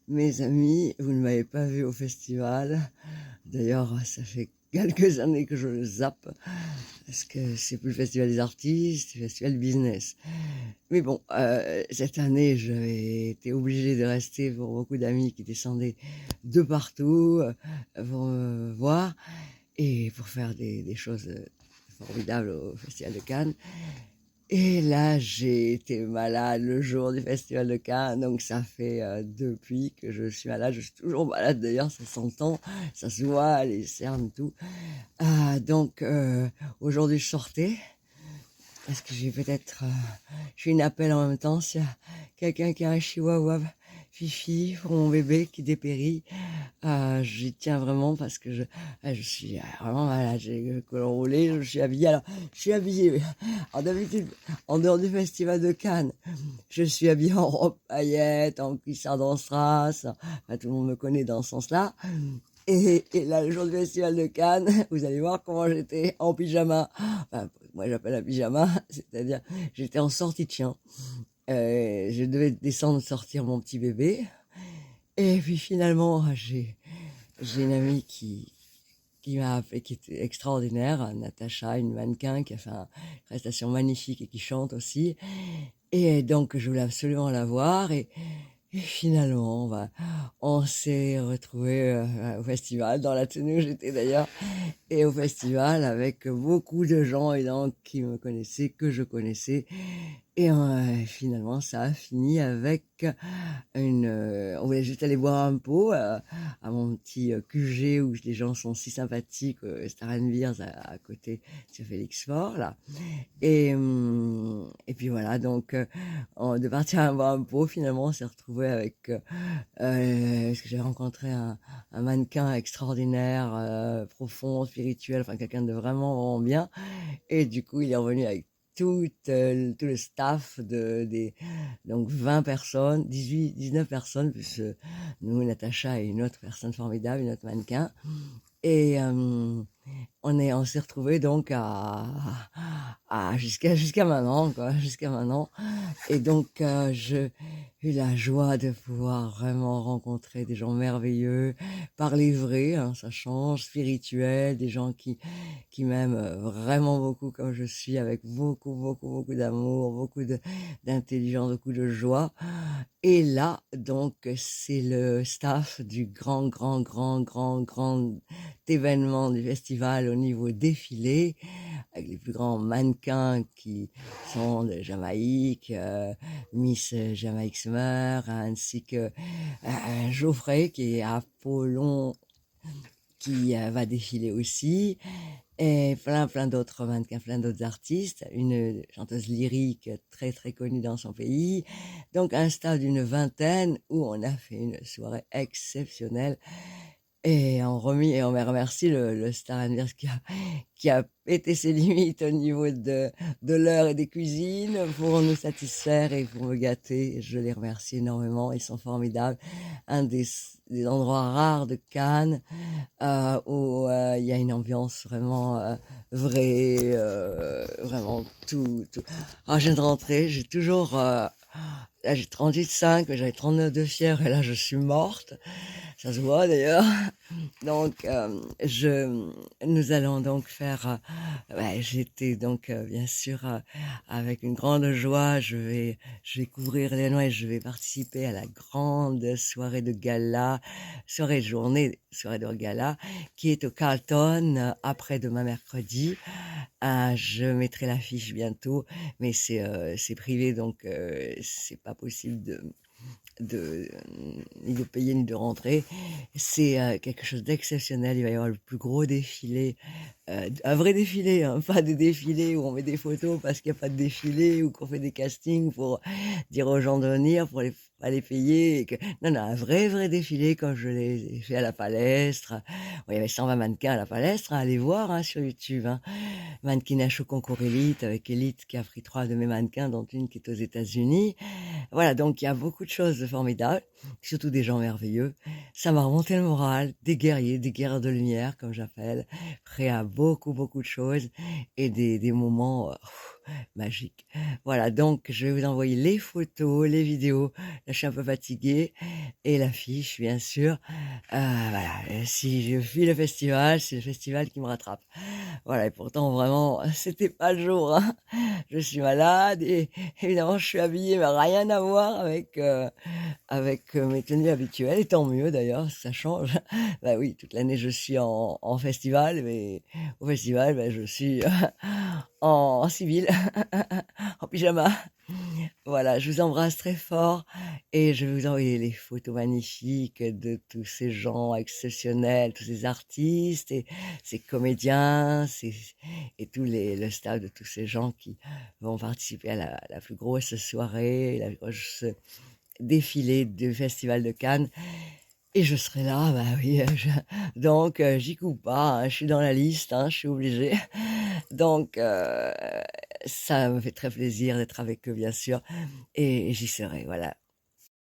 Mes amis, vous ne m'avez pas vu au festival. D'ailleurs, ça fait quelques années que je le zappe, parce que c'est plus le festival des artistes, c'est le festival business. Mais bon, cette année, j'avais été obligée de rester pour beaucoup d'amis qui descendaient de partout pour me voir et pour faire des choses formidables au festival de Cannes. Et là, j'ai été malade le jour du festival de Cannes, donc ça fait depuis que je suis malade. Je suis toujours malade d'ailleurs, ça s'entend, ça se voit, les cernes, tout. Donc aujourd'hui, je sortais. Est-ce que j'ai peut-être... je fais une appel en même temps s'il y a quelqu'un qui a un chihuahua fifi pour mon bébé qui dépérit. J'y tiens vraiment parce que je suis vraiment malade. J'ai le col roulé, je suis habillée. Alors, je suis habillée. Alors, d'habitude, en dehors du festival de Cannes, je suis habillée en robe paillettes, en cuissard dans strass. Enfin, tout le monde me connaît dans ce sens-là. Et là, le jour du festival de Cannes, vous allez voir comment j'étais en pyjama. Enfin, moi, j'appelle un pyjama, c'est-à-dire j'étais en sortie de chien. Je devais descendre sortir mon petit bébé. Et puis finalement, j'ai une amie qui m'a appelé, qui était extraordinaire, Natacha, une mannequin qui a fait une prestation magnifique et qui chante aussi. Et donc, je voulais absolument la voir. Et finalement, on s'est retrouvés au festival, dans la tenue où j'étais d'ailleurs, et au festival avec beaucoup de gens et donc, qui me connaissaient, que je connaissais. Et finalement, ça a fini avec on voulait juste aller boire un pot à mon petit QG où les gens sont si sympathiques, Star and Beers à côté sur Félix Fort, là. Et puis voilà, donc de partir à boire un pot, finalement, on s'est retrouvé avec... parce que j'ai rencontré un mannequin extraordinaire, profond, spirituel, enfin quelqu'un de vraiment, vraiment bien. Et du coup, il est revenu avec tout le staff donc 20 personnes, 18, 19 personnes, plus nous, Natacha et une autre personne formidable, une autre mannequin. Et on s'est retrouvés donc jusqu'à maintenant, quoi, jusqu'à maintenant. Et donc, j'ai eu la joie de pouvoir vraiment rencontrer des gens merveilleux, parler vrai, hein, ça change, spirituel, des gens qui m'aiment vraiment beaucoup comme je suis, avec beaucoup, beaucoup, beaucoup d'amour, d'intelligence, beaucoup de joie. Et là, donc, c'est le staff du grand événement du festival au niveau défilé, avec les plus grands mannequins qui sont de Jamaïque, Miss Jamaïque Summer, ainsi que Geoffrey qui est Apollon qui va défiler aussi, et plein d'autres mannequins, plein d'autres artistes, une chanteuse lyrique très très connue dans son pays. Donc un stade d'une vingtaine où on a fait une soirée exceptionnelle. Et on remercie le Star Anniversaire qui a pété ses limites au niveau de l'heure et des cuisines pour nous satisfaire et pour me gâter. Je les remercie énormément, ils sont formidables. Des endroits rares de Cannes où il y a une ambiance vraiment vraie, vraiment tout. Ah, je viens de rentrer, j'ai toujours... là, j'ai 38,5, mais j'avais 39 de fièvre et là, je suis morte. Ça se voit d'ailleurs. Donc, nous allons donc faire. J'étais donc bien sûr avec une grande joie. Je vais couvrir les noix et je vais participer à la grande soirée de gala, soirée de gala, qui est au Carlton après-demain mercredi. Je mettrai l'affiche bientôt, mais c'est privé donc c'est pas possible de, ni de payer ni de rentrer. C'est quelque chose d'exceptionnel. Il va y avoir le plus gros défilé, un vrai défilé, hein, pas des défilés où on met des photos parce qu'il n'y a pas de défilé ou qu'on fait des castings pour dire aux gens de venir pour pas les payer. Non, non, un vrai défilé comme je l'ai fait à la Palestre. Bon, il y avait 120 mannequins à la Palestre, hein, allez voir hein, sur YouTube. Hein. Mannequinage au concours Elite avec Elite qui a pris 3 de mes mannequins, dont une qui est aux États-Unis. Voilà, donc il y a beaucoup de choses formidables, surtout des gens merveilleux. Ça m'a remonté le moral, des guerriers, des guerrières de lumière, comme j'appelle, prêts à beaucoup de choses et des moments magique. Voilà, donc je vais vous envoyer les photos, les vidéos. Là, je suis un peu fatiguée et l'affiche, bien sûr. Voilà, si je fuis le festival, c'est le festival qui me rattrape. Voilà, et pourtant, vraiment, c'était pas le jour, hein. Je suis malade et évidemment, je suis habillée, mais rien à voir avec mes tenues habituelles, et tant mieux d'ailleurs, ça change. Bah oui, toute l'année je suis en festival, mais au festival, bah, je suis en civil, en pyjama. Voilà, je vous embrasse très fort et je vais vous envoyer les photos magnifiques de tous ces gens exceptionnels, tous ces artistes et ces comédiens, et le staff de tous ces gens qui vont participer à la plus grosse soirée, la plus grosse défilé du Festival de Cannes. Et je serai là, bah oui, donc j'y coupe pas, hein, je suis dans la liste, hein, je suis obligée. Donc ça me fait très plaisir d'être avec eux, bien sûr, et j'y serai, voilà.